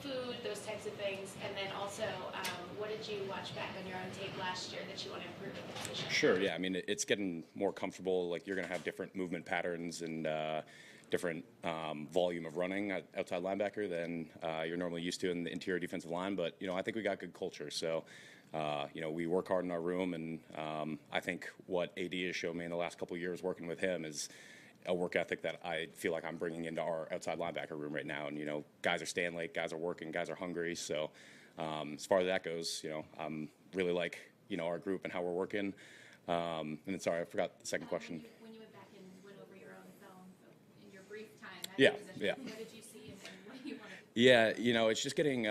food, those types of things, and then also what did you watch back on your own tape last year that you want to improve in the position? Sure, yeah. I mean, it's getting more comfortable. Like, you're going to have different movement patterns and different volume of running at outside linebacker than you're normally used to in the interior defensive line. But, I think we got good culture. So, we work hard in our room. And I think what AD has shown me in the last couple of years working with him is a work ethic that I feel like I'm bringing into our outside linebacker room right now. And, guys are staying late, guys are working, guys are hungry. So as far as that goes, I'm really like, our group and how we're working. And then, sorry, I forgot the second question. When you went back and went over your own film in your brief time at Yeah, your position, yeah. what did you see and what do you want to? Yeah, it's just getting,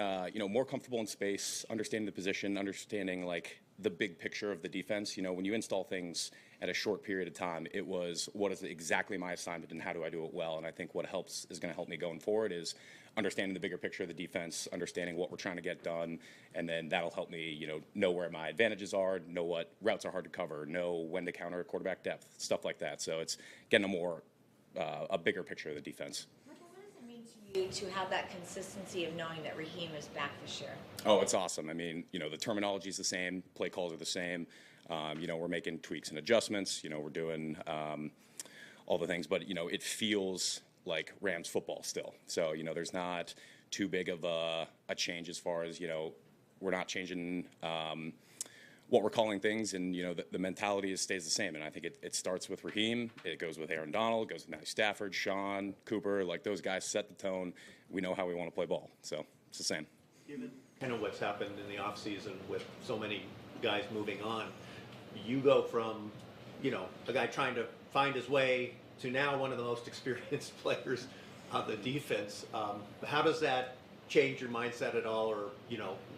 more comfortable in space, understanding the position, understanding, like, the big picture of the defense. When you install things at a short period of time, it was what is exactly my assignment and how do I do it well? And I think what is going to help me going forward is understanding the bigger picture of the defense, understanding what we're trying to get done, and then that'll help me, know where my advantages are, know what routes are hard to cover, know when to counter quarterback depth, stuff like that. So it's getting a bigger picture of the defense. Michael, what does it mean to you to have that consistency of knowing that Raheem is back this year? Oh, it's awesome. I mean, the terminology is the same, play calls are the same. We're making tweaks and adjustments. We're doing all the things, but it feels like Rams football still. So there's not too big of a change as far as we're not changing what we're calling things, and the mentality stays the same. And I think it starts with Raheem, it goes with Aaron Donald, it goes with Matthew Stafford, Sean Cooper. Like, those guys set the tone. We know how we want to play ball, so it's the same. Given kind of what's happened in the offseason with so many guys moving on, you go from a guy trying to find his way to now one of the most experienced players on the defense. How does that change your mindset at all, or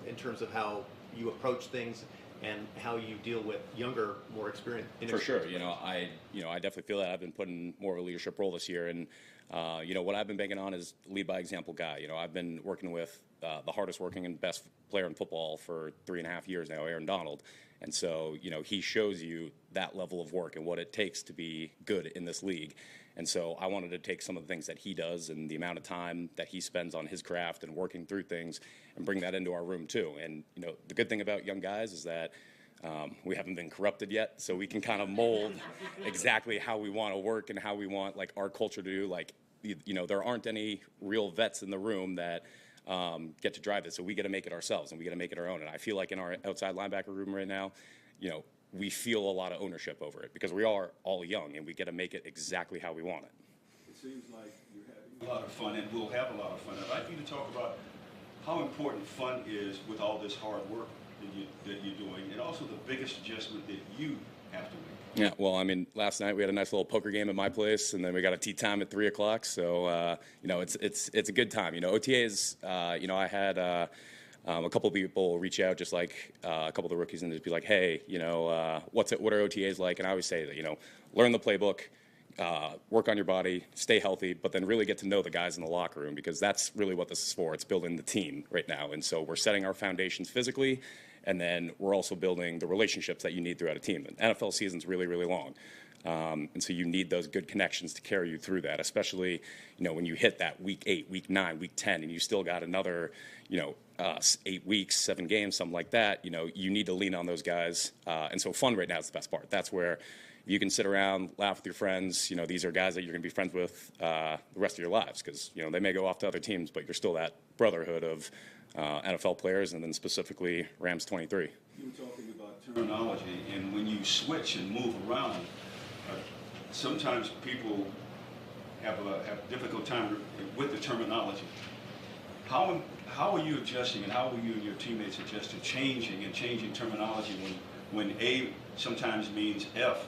in terms of how you approach things and how you deal with younger, more experienced? For sure, I definitely feel that I've been put in more of a leadership role this year, and what I've been banking on is lead by example guy. I've been working with the hardest working and best player in football for 3.5 years now, Aaron Donald. And so, he shows you that level of work and what it takes to be good in this league. And so I wanted to take some of the things that he does and the amount of time that he spends on his craft and working through things and bring that into our room too. And, the good thing about young guys is that we haven't been corrupted yet, so we can kind of mold exactly how we want to work and how we want, like, our culture to do. Like, there aren't any real vets in the room that get to drive this, so we got to make it ourselves and we got to make it our own. And I feel like in our outside linebacker room right now, we feel a lot of ownership over it because we are all young and we get to make it exactly how we want it. It seems like you're having a lot of fun, and we'll have a lot of fun. I'd like you to talk about how important fun is with all this hard work that you're doing, and also the biggest adjustment that you have to make. Yeah, well, I mean, last night we had a nice little poker game at my place, and then we got a tea time at 3 o'clock. So, it's a good time. OTAs, I had a couple of people reach out, just like a couple of the rookies, and just be like, hey, what are OTAs like? And I always say that, learn the playbook, work on your body, stay healthy, but then really get to know the guys in the locker room, because that's really what this is for. It's building the team right now. And so we're setting our foundations physically, and then we're also building the relationships that you need throughout a team. And NFL season's really, really long. And so you need those good connections to carry you through that, especially, when you hit that week 8, week 9, week 10, and you still got another, 8 weeks, 7 games, something like that. You need to lean on those guys. And so fun right now is the best part. That's where you can sit around, laugh with your friends. These are guys that you're going to be friends with the rest of your lives, because, they may go off to other teams, but you're still that brotherhood of NFL players, and then specifically Rams 23. You were talking about terminology, and when you switch and move around, sometimes people have a difficult time with the terminology. How are you adjusting, and how are you and your teammates adjusting, changing terminology when A sometimes means F,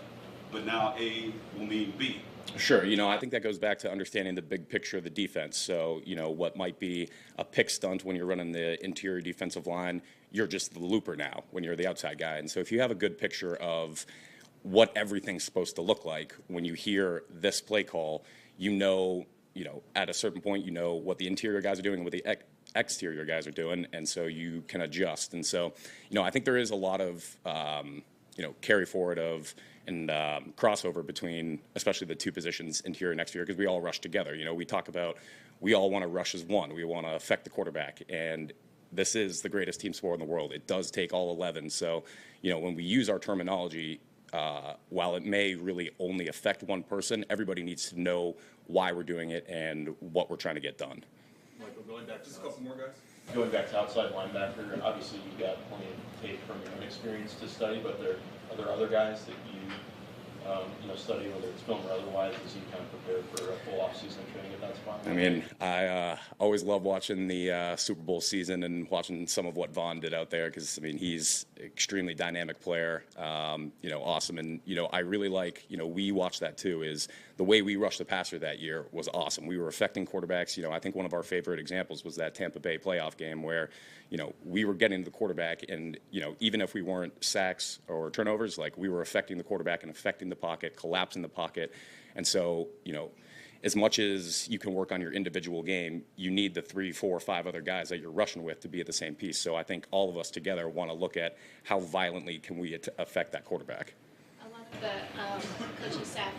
but now A will mean B? Sure. I think that goes back to understanding the big picture of the defense. So, what might be a pick stunt when you're running the interior defensive line, you're just the looper now when you're the outside guy. And so if you have a good picture of what everything's supposed to look like when you hear this play call, at a certain point, what the interior guys are doing and what the exterior guys are doing, and so you can adjust. And so, I think there is a lot of, carry forward of and crossover between, especially the two positions, interior and exterior, because we all rush together. We talk about we all want to rush as one. We want to affect the quarterback. And this is the greatest team sport in the world. It does take all 11. So, when we use our terminology, while it may really only affect one person, everybody needs to know why we're doing it and what we're trying to get done. Michael, going back Just a couple more guys. going back to outside linebacker, obviously you've got plenty of tape from your own experience to study, but are there other guys that you study, whether it's film or otherwise, as you kind of prepare for a full off-season training at that spot? I mean, I always love watching the Super Bowl season and watching some of what Vaughn did out there because, I mean, he's an extremely dynamic player, awesome. And, I really like, we watched that too, is the way we rushed the passer that year was awesome. We were affecting quarterbacks. I think one of our favorite examples was that Tampa Bay playoff game where, we were getting to the quarterback and, even if we weren't sacks or turnovers, like we were affecting the quarterback and affecting the pocket, collapsing the pocket. And so, as much as you can work on your individual game, you need the 3, 4, 5 other guys that you're rushing with to be at the same piece. So I think all of us together want to look at how violently can we affect that quarterback. A lot of the coaching staff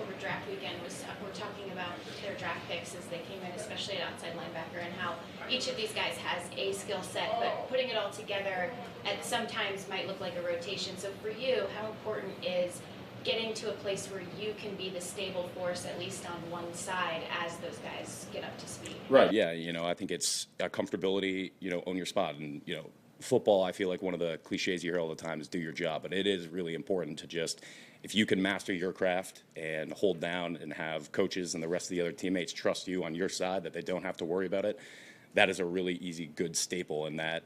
over draft weekend were talking about their draft picks as they came in, especially at outside linebacker, and how each of these guys has a skill set, but putting it all together at sometimes might look like a rotation. So for you, how important is getting to a place where you can be the stable force, at least on one side, as those guys get up to speed? Right. Yeah. I think it's a comfortability, own your spot. And, football, I feel like one of the cliches you hear all the time is do your job. But it is really important to just, if you can master your craft and hold down and have coaches and the rest of the other teammates trust you on your side that they don't have to worry about it, that is a really easy, good staple. And that,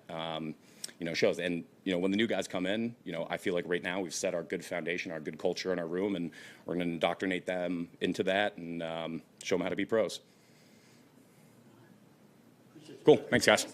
shows. And, when the new guys come in, I feel like right now we've set our good foundation, our good culture in our room, and we're going to indoctrinate them into that and show them how to be pros. Cool. Thanks, guys.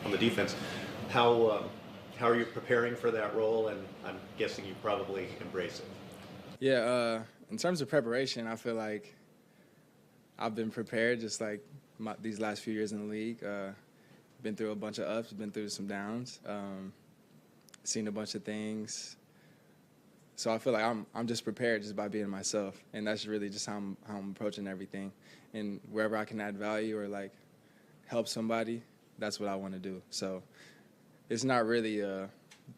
on the defense. How are you preparing for that role? And I'm guessing you probably embrace it. Yeah, in terms of preparation, I feel like I've been prepared just like these last few years in the league. Been through a bunch of ups, been through some downs, seen a bunch of things. So I feel like I'm just prepared just by being myself, and that's really just how I'm approaching everything. And wherever I can add value or like help somebody, that's what I want to do. So it's not really a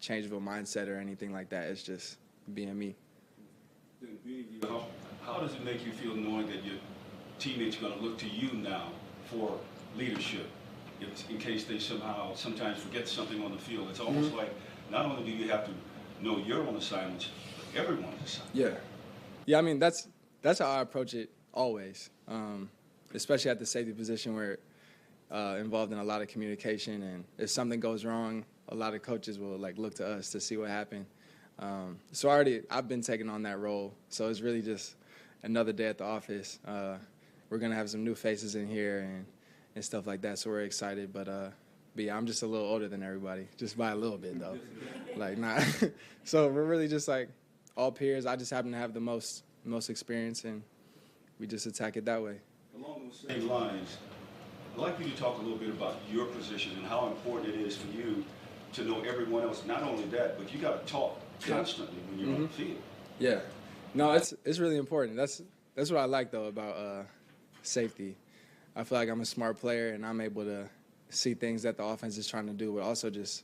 change of a mindset or anything like that. It's just being me. Then being you, how does it make you feel knowing that your teammates are going to look to you now for leadership in case they sometimes forget something on the field? It's almost like not only do you have to know your own assignments, but everyone's assignment. Yeah. I mean, that's how I approach it always, especially at the safety position where involved in a lot of communication. And if something goes wrong, a lot of coaches will like look to us to see what happened. So I've been taking on that role. So it's really just another day at the office. We're going to have some new faces in here and stuff like that. So we're excited. But yeah, I'm just a little older than everybody, just by a little bit though. Like not. So we're really just like all peers. I just happen to have the most experience, and we just attack it that way. Along those same lines, I'd like you to talk a little bit about your position and how important it is for you to know everyone else. Not only that, but you got to talk constantly when you're on the field. Yeah, no, it's really important. That's what I like though about safety. I feel like I'm a smart player and I'm able to see things that the offense is trying to do, but also just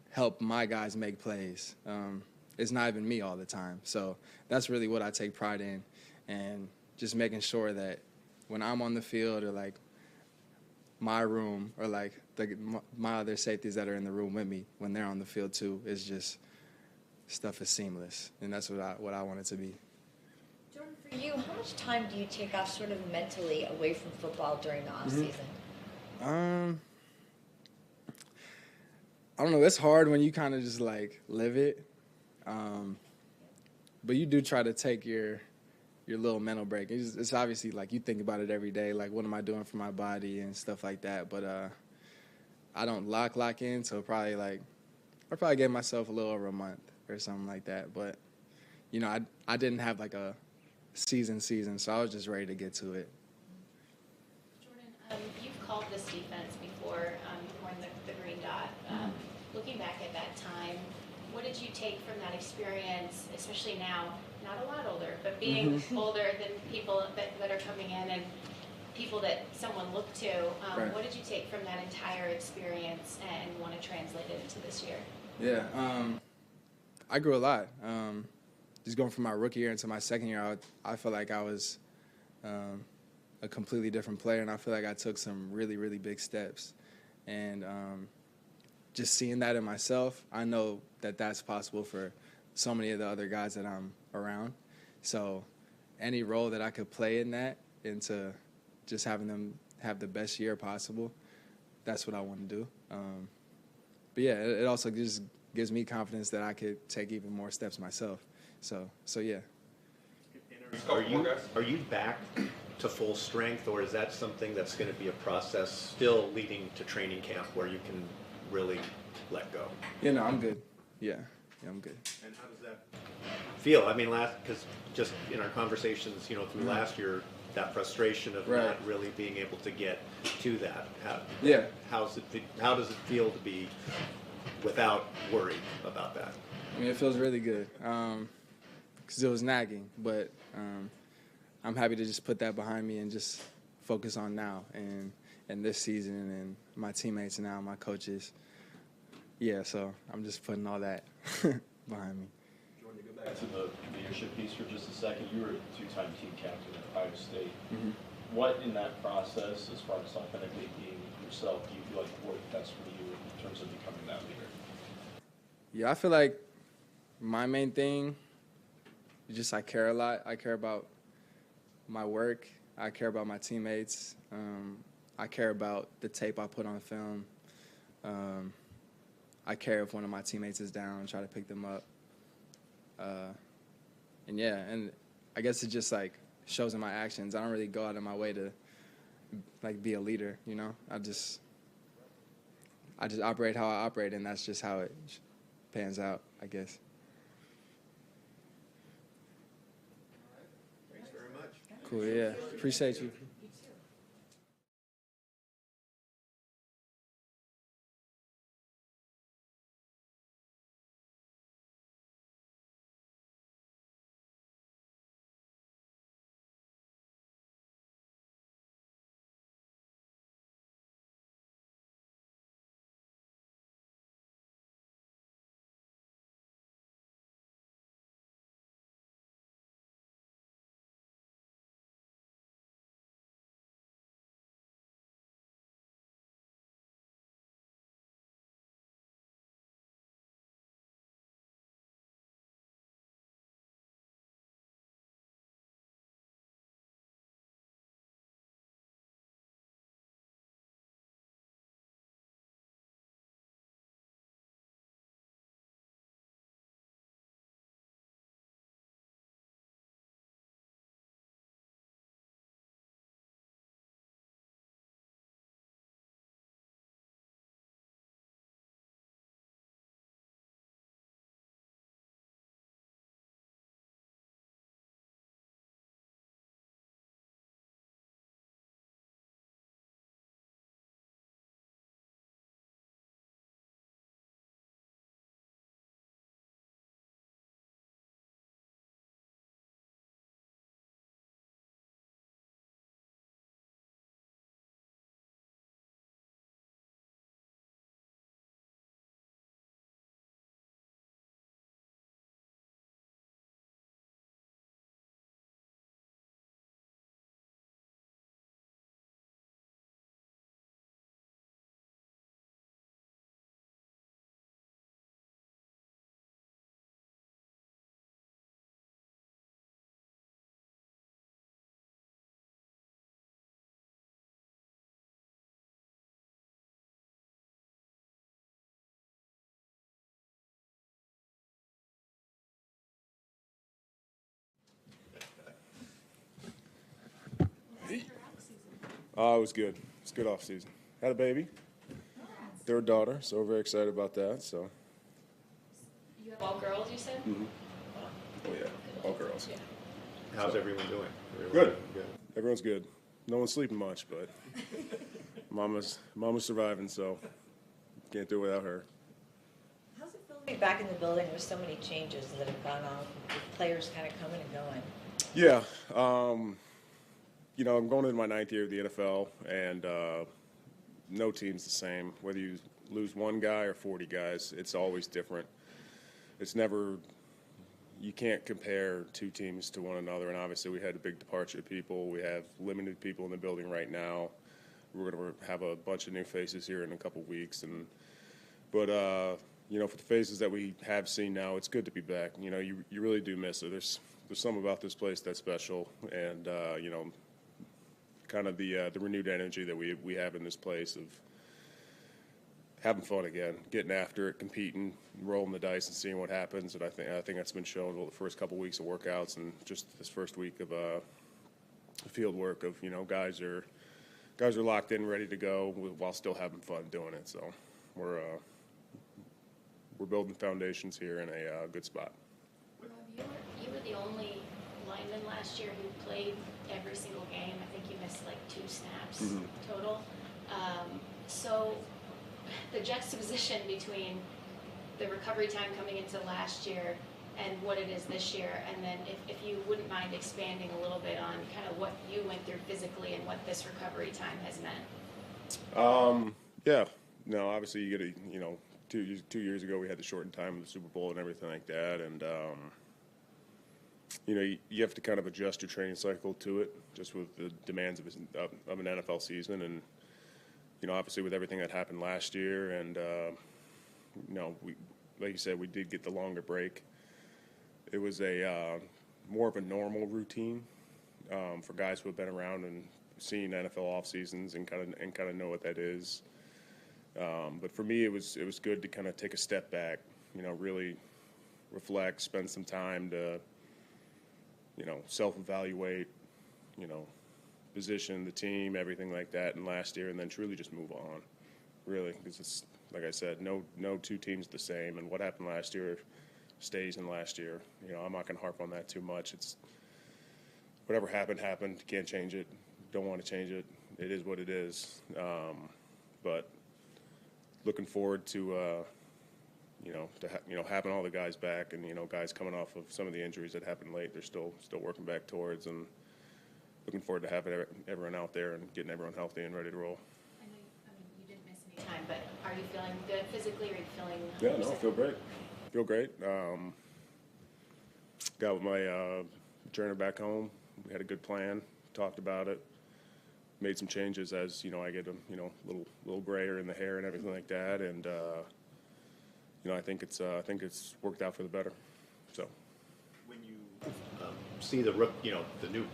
help my guys make plays. It's not even me all the time, so that's really what I take pride in, and just making sure that when I'm on the field or like my room or like my other safeties that are in the room with me when they're on the field too, is just stuff is seamless, and that's what I want it to be. Jordan, for you, how much time do you take off sort of mentally away from football during the off season? I don't know. It's hard when you kind of just like live it, but you do try to take your little mental break. It's obviously like you think about it every day, like what am I doing for my body and stuff like that. But I don't lock in, so I'll probably give myself a little over a month or something like that. But you know, I didn't have like a season, so I was just ready to get to it. Jordan, you've called this defense before, you've worn the green dot. Looking back at that time, what did you take from that experience, especially now, not a lot older, but being older than people that are coming in and people that someone looked to? Right. What did you take from that entire experience and want to translate it into this year? Yeah, I grew a lot. Just going from my rookie year into my second year, I feel like I was a completely different player, and I feel like I took some really, really big steps. And just seeing that in myself, I know that that's possible for so many of the other guys that I'm around. So any role that I could play in that, into just having them have the best year possible, that's what I want to do. But yeah, it also just gives me confidence that I could take even more steps myself. So yeah. Are you back to full strength, or is that something that's going to be a process still leading to training camp where you can really let go? Yeah, no, I'm good. Yeah, I'm good. And how does that feel? I mean, because just in our conversations, through last year, that frustration of Right. not really being able to get to that. How does it feel to be without worry about that? I mean, it feels really good because it was nagging, but I'm happy to just put that behind me and just focus on now and this season and my teammates now, my coaches. Yeah, so I'm just putting all that behind me. Jordan, to go back to the leadership piece for just a second, you were a two-time team captain at Ohio State. What in that process, as far as authentically being yourself, do you feel like worked best for you in terms of becoming that leader? Yeah, I feel like my main thing is just I care a lot. I care about my work. I care about my teammates. I care about the tape I put on film. I care if one of my teammates is down and try to pick them up. And I guess it just like shows in my actions. I don't really go out of my way to like be a leader, I I just operate how I operate, and that's just how it pans out, I guess. Thanks very much. Cool, yeah. Appreciate you. It was good. It's a good off season. Had a baby, third daughter, so we're very excited about that. So. You have all girls, you said? Oh yeah, all girls. Yeah. How's everyone doing? Good. Everyone's good. No one's sleeping much, but mama's surviving, so can't do it without her. How's it feel to be back in the building with so many changes that have gone on, with players kind of coming and going? Yeah, I'm going into my 9th year of the NFL, and no team's the same. Whether you lose one guy or 40 guys, it's always different. It's never, you can't compare two teams to one another, and obviously we had a big departure of people. We have limited people in the building right now. We're going to have a bunch of new faces here in a couple weeks, but for the faces that we have seen now, it's good to be back. You really do miss it. There's something about this place that's special, and kind of the renewed energy that we have in this place of having fun again, getting after it, competing, rolling the dice, and seeing what happens. And I think that's been shown the first couple weeks of workouts and just this first week of field work. Of guys are locked in, ready to go, while still having fun doing it. So we're building foundations here in a good spot. Rob, you were the only lineman last year who played every single game. I think you missed like 2 snaps total. So the juxtaposition between the recovery time coming into last year and what it is this year, and then if you wouldn't mind expanding a little bit on kind of what you went through physically and what this recovery time has meant. Yeah. No, obviously you get 2 years ago we had the shortened time of the Super Bowl and everything like that, and you have to kind of adjust your training cycle to it, just with the demands of an NFL season, and obviously with everything that happened last year, and we, like you said, we did get the longer break. It was a more of a normal routine for guys who have been around and seen NFL off seasons and kind of know what that is. But for me, it was good to kind of take a step back, really reflect, spend some time to, self-evaluate, position, the team, everything like that, and last year, and then truly just move on, really, because like I said, no two teams the same, and what happened last year stays in last year. You know, I'm not going to harp on that too much. It's whatever happened, happened. Can't change it. Don't want to change it. It is what it is. But looking forward to, having all the guys back, and guys coming off of some of the injuries that happened late. They're still working back towards, and looking forward to having everyone out there and getting everyone healthy and ready to roll. I know, you didn't miss any time, but are you feeling good physically? Are you feeling? Yeah, no, I feel great. Feel great. Got with my trainer back home. We had a good plan. Talked about it. Made some changes as I get a little grayer in the hair and everything like that, and I think it's worked out for the better. So When you see the new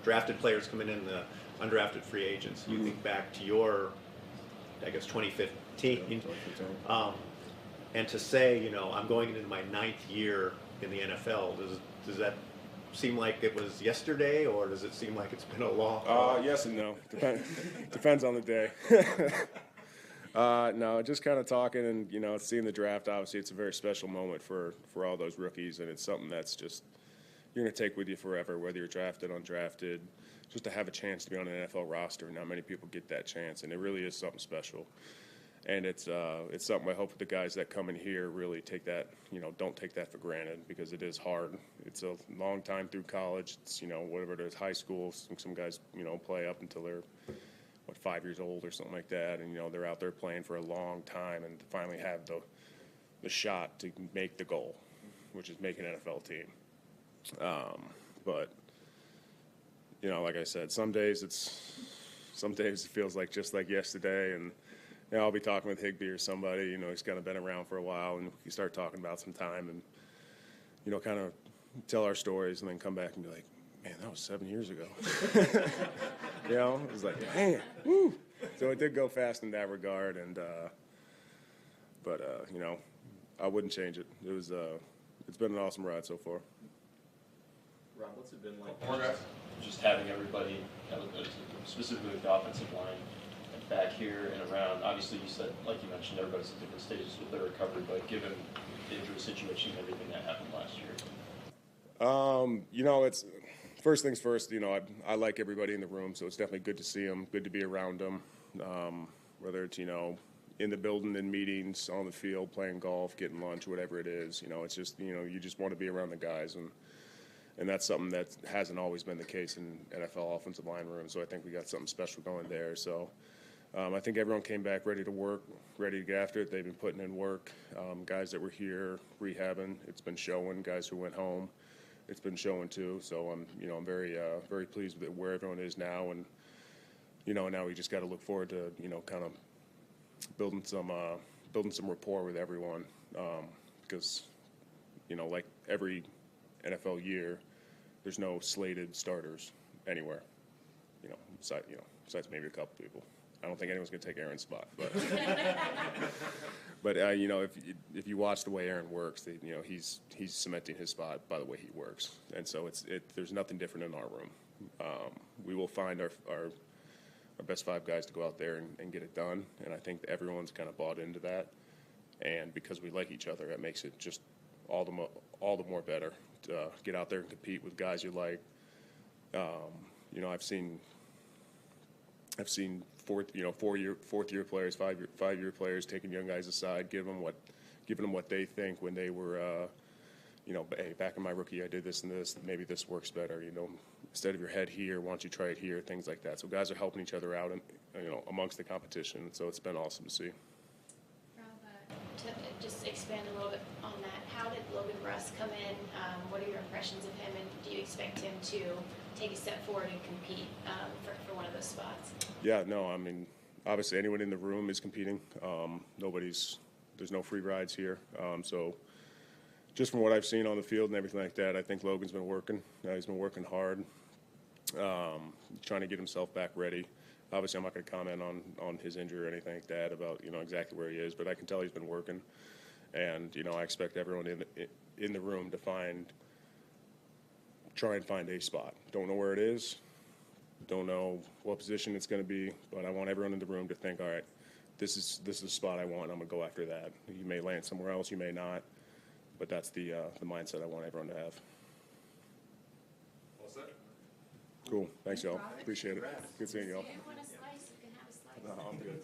drafted players coming in, the undrafted free agents, you think back to your, I guess, 2015, and to say, I'm going into my 9th year in the NFL, does that seem like it was yesterday, or does it seem like it's been a long? Yes and no. Depends on the day. No, just kind of talking and seeing the draft. Obviously, it's a very special moment for all those rookies, and it's something that's just you're going to take with you forever, whether you're drafted, undrafted. Just to have a chance to be on an NFL roster, not many people get that chance, and it really is something special. And it's something I hope the guys that come in here really take that, don't take that for granted, because it is hard. It's a long time through college. It's, whatever it is, high school. Some guys, play up until they're, 5 years old or something like that. And, they're out there playing for a long time, and to finally have the shot to make the goal, which is make an NFL team. But, like I said, some days it feels like just like yesterday, and I'll be talking with Higbee or somebody, he's kind of been around for a while, and we start talking about some time and, kind of tell our stories and then come back and be like, man, that was 7 years ago. It was like, man, woo. So it did go fast in that regard, and, but I wouldn't change it. It's been an awesome ride so far. Rob, what's it been like just having everybody, specifically the offensive line, back here and around? Obviously, you said, like you mentioned, everybody's at different stages with their recovery, but given the injury situation and everything that happened last year? It's first things first. I like everybody in the room, so it's definitely good to see them, good to be around them. Whether it's in the building, in meetings, on the field, playing golf, getting lunch, whatever it is. It's just you just want to be around the guys, and that's something that hasn't always been the case in NFL offensive line rooms. So I think we got something special going there. So. I think everyone came back ready to work, ready to get after it. They've been putting in work. Guys that were here rehabbing, it's been showing. Guys who went home, it's been showing too. So I'm very, very pleased with where everyone is now, and now we just got to look forward to kind of building some rapport with everyone, because like every NFL year, there's no slated starters anywhere. Besides maybe a couple people. I don't think anyone's going to take Aaron's spot, but if you watch the way Aaron works, he's cementing his spot by the way he works, and so there's nothing different in our room. We will find our best 5 guys to go out there and get it done, and I think everyone's kind of bought into that, and because we like each other, that makes it just all the more better to get out there and compete with guys you like. I've seen fourth year players, five year players taking young guys aside, giving them what they think when they were, hey, back in my rookie, I did this and this. Maybe this works better. Instead of your head here, why don't you try it here? Things like that. So guys are helping each other out, and amongst the competition. So it's been awesome to see. Rob, to just expand a little bit on that, how did Logan Russ come in? What are your impressions of him, and do you expect him to take a step forward and compete for one of those spots? Yeah, no, I mean, obviously anyone in the room is competing. There's no free rides here. So just from what I've seen on the field and everything like that, I think Logan's been working. He's been working hard, trying to get himself back ready. Obviously, I'm not going to comment on his injury or anything like that about exactly where he is, but I can tell he's been working, and I expect everyone in the room to try and find a spot. Don't know where it is, don't know what position it's going to be, but I want everyone in the room to think, all right, this is the spot I want. I'm gonna go after that. You may land somewhere else, you may not, but that's the mindset I want everyone to have. Well said. Cool. Thanks, y'all. Appreciate it. Good seeing y'all. If you want a slice, you can have a slice. No, I'm good.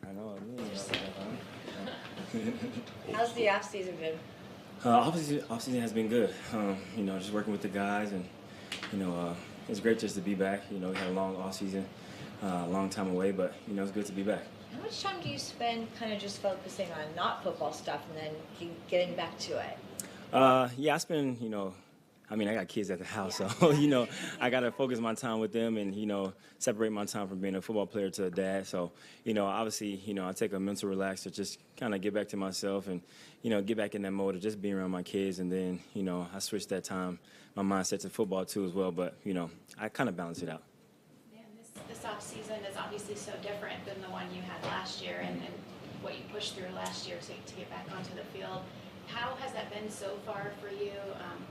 I know. How's the off season been? Off-season has been good. Just working with the guys, and it's great just to be back. We had a long off-season, long time away, but it's good to be back. How much time do you spend kind of just focusing on not football stuff and then getting back to it? I spend I got kids at the house, so I got to focus my time with them and separate my time from being a football player to a dad. So obviously I take a mental relax to just kind of get back to myself and get back in that mode of just being around my kids, and then I switch that time, my mindset to football too as well. But I kind of balance it out. Man, this off season is obviously so different than the one you had last year, and what you pushed through last year to get back onto the field. How has that been so far for you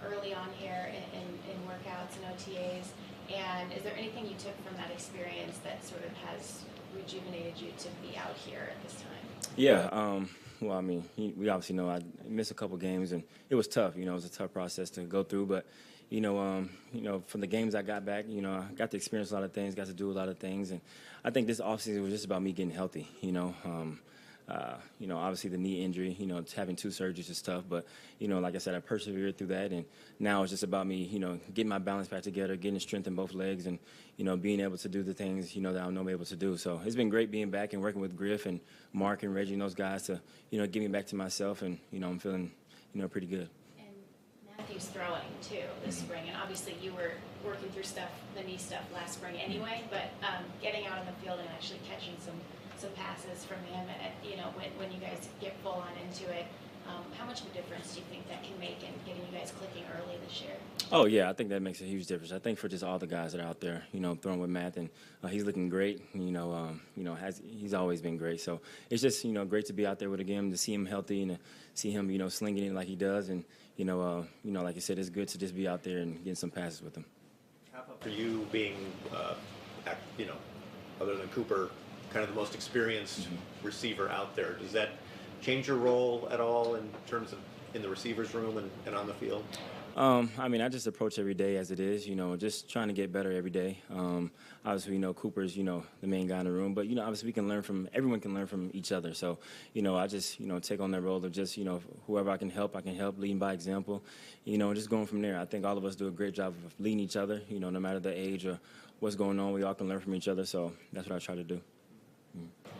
early on here in workouts and OTAs? And is there anything you took from that experience that sort of has rejuvenated you to be out here at this time? Yeah. We obviously know I missed a couple games, and it was tough. It was a tough process to go through. But, from the games I got back, I got to experience a lot of things, got to do a lot of things. And I think this offseason was just about me getting healthy, obviously the knee injury, having 2 surgeries is tough, but, like I said, I persevered through that, and now it's just about me, getting my balance back together, getting strength in both legs, and, being able to do the things, that I'm able to do. So it's been great being back and working with Griff and Mark and Reggie and those guys to, get me back to myself, and, I'm feeling, pretty good. And Matthew's throwing, too, this spring, and obviously you were working through the knee stuff last spring anyway, but getting out on the field and actually catching some passes from him, when you guys get full on into it, how much of a difference do you think that can make in getting you guys clicking early this year? Oh, yeah, I think that makes a huge difference. I think for just all the guys that are out there, throwing with Matt, and he's looking great. He's always been great. So it's just, great to be out there with him, to see him healthy and to see him, slinging it like he does. And, like I said, it's good to just be out there and getting some passes with him. How about for you being, other than Cooper, kind of the most experienced receiver out there? Does that change your role at all in terms of in the receivers room and on the field? I mean, I just approach every day as it is, just trying to get better every day. Obviously, Cooper's, the main guy in the room, but, obviously everyone can learn from each other. So, I just, take on that role of just, whoever I can help, leading by example, just going from there. I think all of us do a great job of leading each other, no matter the age or what's going on, we all can learn from each other. So that's what I try to do.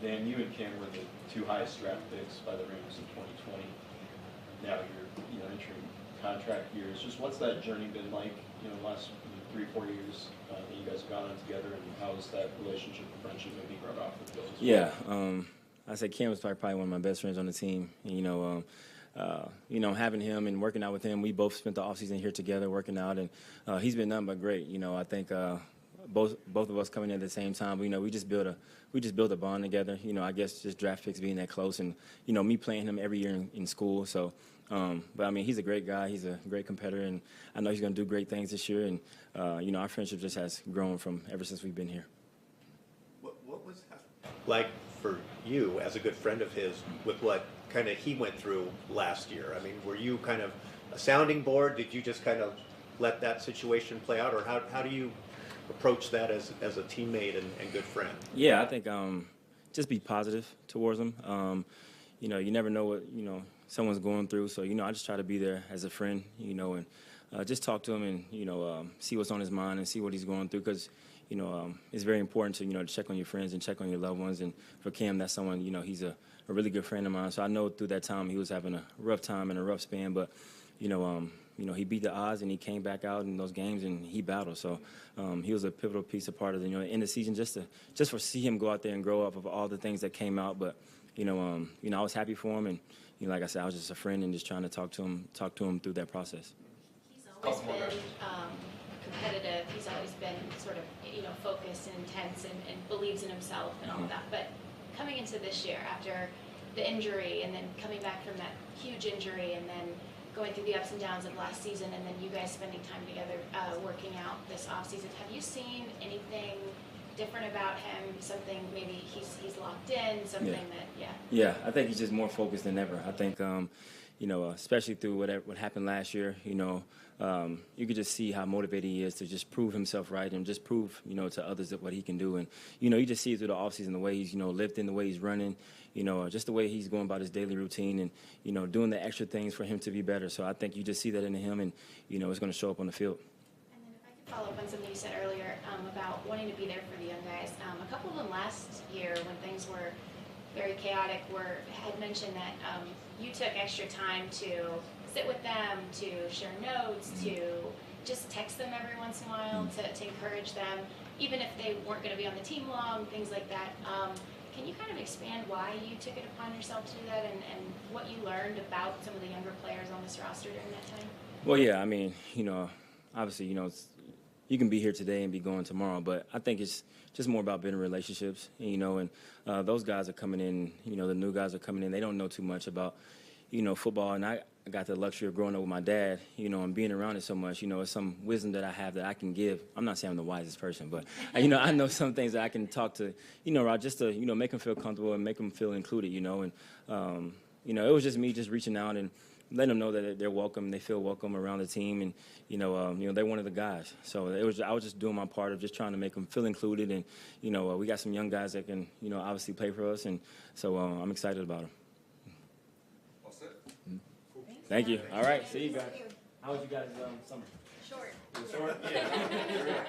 Dan, you and Cam were the 2 highest draft picks by the Rams in 2020. Now you're, entering contract years. Just what's that journey been like, the last 3-4 years that you guys have gone on together, and how has that relationship and friendship maybe rubbed off with the field? Yeah, I said Cam was probably one of my best friends on the team. Having him and working out with him, we both spent the offseason here together working out, and he's been nothing but great. I think both of us coming in at the same time, we just built a bond together. I guess just draft picks being that close, and me playing him every year in school. So, but I mean, he's a great guy. He's a great competitor, and I know he's going to do great things this year. And our friendship just has grown from ever since we've been here. What was that like for you as a good friend of his with what kind of he went through last year? I mean, were you kind of a sounding board? Did you just kind of let that situation play out, or how do you approach that as a teammate and good friend? Yeah, I think just be positive towards them. You never know what someone's going through, so I just try to be there as a friend, and just talk to him and see what's on his mind and see what he's going through, because it's very important to check on your friends and check on your loved ones. And for Cam, that's someone he's a really good friend of mine. So I know through that time he was having a rough time and a rough span, but he beat the odds and he came back out in those games and he battled. So he was a pivotal piece, a part of the end of the season, just for see him go out there and grow up of all the things that came out. But I was happy for him, and like I said, I was just a friend and just trying to talk to him through that process. He's always been competitive. He's always been sort of focused and intense and believes in himself and all of that. But coming into this year after the injury and then coming back from that huge injury and then going through the ups and downs of last season, and then you guys spending time together working out this offseason, have you seen anything different about him? Something maybe he's locked in, something Yeah, I think he's just more focused than ever. I think, especially through what happened last year, you could just see how motivated he is to just prove himself right and just prove, to others that what he can do. And, you just see it through the offseason, the way he's, lifting, the way he's running, just the way he's going about his daily routine and, doing the extra things for him to be better. So I think you just see that in him, and, it's going to show up on the field. And then if I could follow up on something you said earlier about wanting to be there for the young guys. A couple of them last year when things were very chaotic had mentioned that you took extra time to sit with them, to share notes, to just text them every once in a while to encourage them, even if they weren't going to be on the team long, things like that. Can you kind of expand why you took it upon yourself to do that and what you learned about some of the younger players on this roster during that time? Well, yeah, I mean, obviously, you can be here today and be going tomorrow, but I think it's just more about building relationships, and those guys are coming in, the new guys are coming in. They don't know too much about, football, and I got the luxury of growing up with my dad, and being around it so much, it's some wisdom that I have that I can give. I'm not saying I'm the wisest person, but, I know some things that I can talk to, Rob, just to, make them feel comfortable and make them feel included, and, it was just me just reaching out and letting them know that they're welcome, they feel welcome around the team, and they're one of the guys. So I was just doing my part of just trying to make them feel included, and we got some young guys that can obviously play for us, and so I'm excited about them. All set? Thank you. All right, see you guys. How was you guys' summer? Short. Short? Yeah.